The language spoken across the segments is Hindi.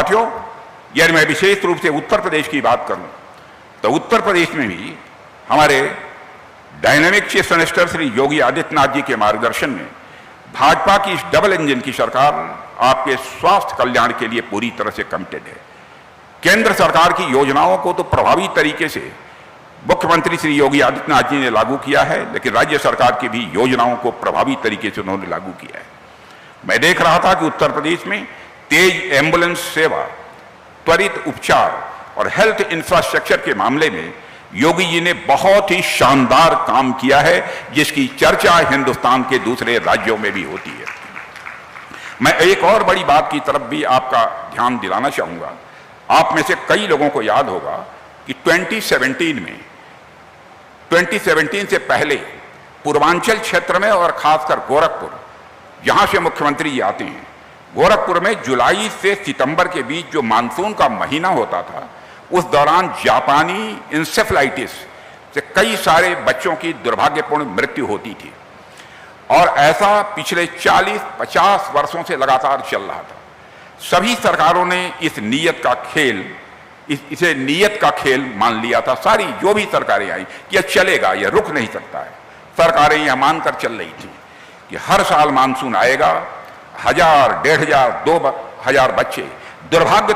साथियों, यदि मैं विशेष रूप से उत्तर प्रदेश की बात करूं तो उत्तर प्रदेश में भी हमारे dynamic chief minister Shri Yogi Adityanath ji के मार्गदर्शन में भाजपा की इस डबल इंजन की सरकार आपके स्वास्थ्य कल्याण के लिए पूरी तरह से कमिटेड है। केंद्र सरकार की योजनाओं को तो प्रभावी तरीके से मुख्यमंत्री श्री योगी आदित्यनाथ जी ने लागू किया है, लेकिन राज्य सरकार की भी योजनाओं को प्रभावी तरीके से उन्होंने लागू किया है। मैं देख रहा था कि उत्तर प्रदेश में तेज एम्बुलेंस सेवा, त्वरित उपचार और हेल्थ इंफ्रास्ट्रक्चर के मामले में योगी जी ने बहुत ही शानदार काम किया है, जिसकी चर्चा हिंदुस्तान के दूसरे राज्यों में भी होती है। मैं एक और बड़ी बात की तरफ भी आपका ध्यान दिलाना चाहूंगा। आप में से कई लोगों को याद होगा कि 2017 से पहले पूर्वांचल क्षेत्र में और खासकर गोरखपुर, जहां से मुख्यमंत्री जी आते हैं, गोरखपुर में जुलाई से सितंबर के बीच जो मानसून का महीना होता था, उस दौरान जापानी इंसेफ्लाइटिस से कई सारे बच्चों की दुर्भाग्यपूर्ण मृत्यु होती थी और ऐसा पिछले 40-50 वर्षों से लगातार चल रहा था। सभी सरकारों ने इस नीयत का खेल इसे नीयत का खेल मान लिया था। सारी जो भी सरकारें आई कि यह चलेगा, यह रुक नहीं सकता है। सरकारें यह मानकर चल रही थी कि हर साल मानसून आएगा, 1000, 1500, 2000 बच्चे दुर्भाग्य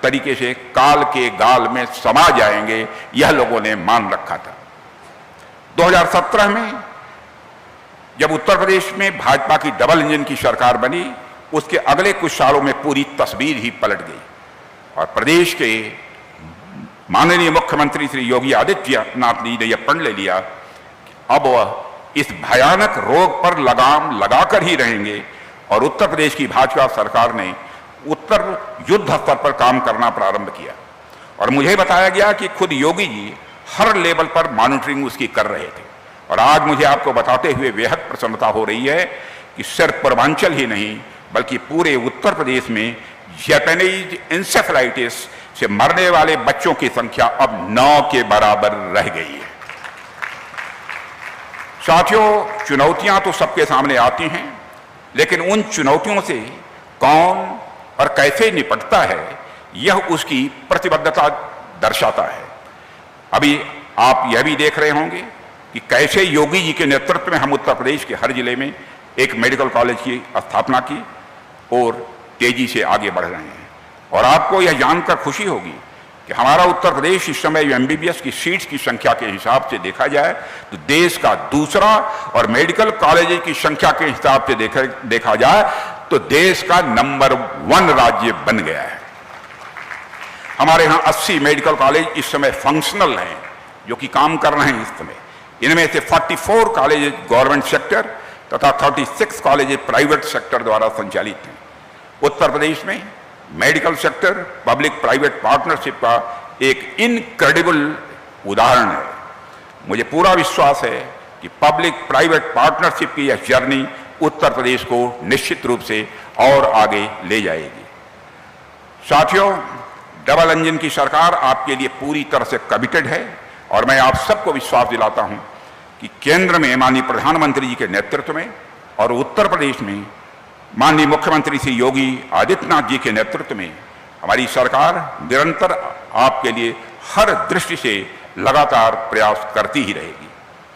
तरीके से काल के गाल में समा जाएंगे, यह लोगों ने मान रखा था। 2017 में जब उत्तर प्रदेश में भाजपा की डबल इंजन की सरकार बनी, उसके अगले कुछ सालों में पूरी तस्वीर ही पलट गई और प्रदेश के माननीय मुख्यमंत्री श्री योगी आदित्यनाथ जी ने यह प्रण ले लिया कि अब वह इस भयानक रोग पर लगाम लगाकर ही रहेंगे और उत्तर प्रदेश की भाजपा सरकार ने उत्तर युद्ध स्तर पर काम करना प्रारंभ किया। और मुझे बताया गया कि खुद योगी जी हर लेवल पर मॉनिटरिंग उसकी कर रहे थे। और आज मुझे आपको बताते हुए बेहद प्रसन्नता हो रही है कि सिर्फ पूर्वांचल ही नहीं बल्कि पूरे उत्तर प्रदेश में जापानीज इंसेफ्लाइटिस से मरने वाले बच्चों की संख्या अब 9 के बराबर रह गई है। साथियों, चुनौतियां तो सबके सामने आती हैं, लेकिन उन चुनौतियों से कौन और कैसे निपटता है, यह उसकी प्रतिबद्धता दर्शाता है। अभी आप यह भी देख रहे होंगे कि कैसे योगी जी के नेतृत्व में हम उत्तर प्रदेश के हर जिले में एक मेडिकल कॉलेज की स्थापना की और तेजी से आगे बढ़ रहे हैं। और आपको यह जानकर खुशी होगी कि हमारा उत्तर प्रदेश इस समय एमबीबीएस की सीट्स की संख्या के हिसाब से देखा जाए तो देश का दूसरा, और मेडिकल कॉलेज की संख्या के हिसाब से देखा जाए तो देश का नंबर 1 राज्य बन गया है। हमारे यहाँ 80 मेडिकल कॉलेज इस समय फंक्शनल हैं, जो कि काम कर रहे हैं इस समय। इनमें से 44 कॉलेज गवर्नमेंट सेक्टर तथा 36 कॉलेज प्राइवेट सेक्टर द्वारा संचालित हैं। उत्तर प्रदेश में medical sector public private partnership का एक इनक्रेडिबल उदाहरण है। मुझे पूरा विश्वास है कि पब्लिक प्राइवेट पार्टनरशिप की यह जर्नी उत्तर प्रदेश को निश्चित रूप से और आगे ले जाएगी। साथियों, डबल इंजन की सरकार आपके लिए पूरी तरह से कमिटेड है और मैं आप सबको विश्वास दिलाता हूं कि केंद्र में माननीय प्रधानमंत्री जी के नेतृत्व में और उत्तर प्रदेश में माननीय मुख्यमंत्री श्री योगी आदित्यनाथ जी के नेतृत्व में हमारी सरकार निरंतर आपके लिए हर दृष्टि से लगातार प्रयास करती ही रहेगी।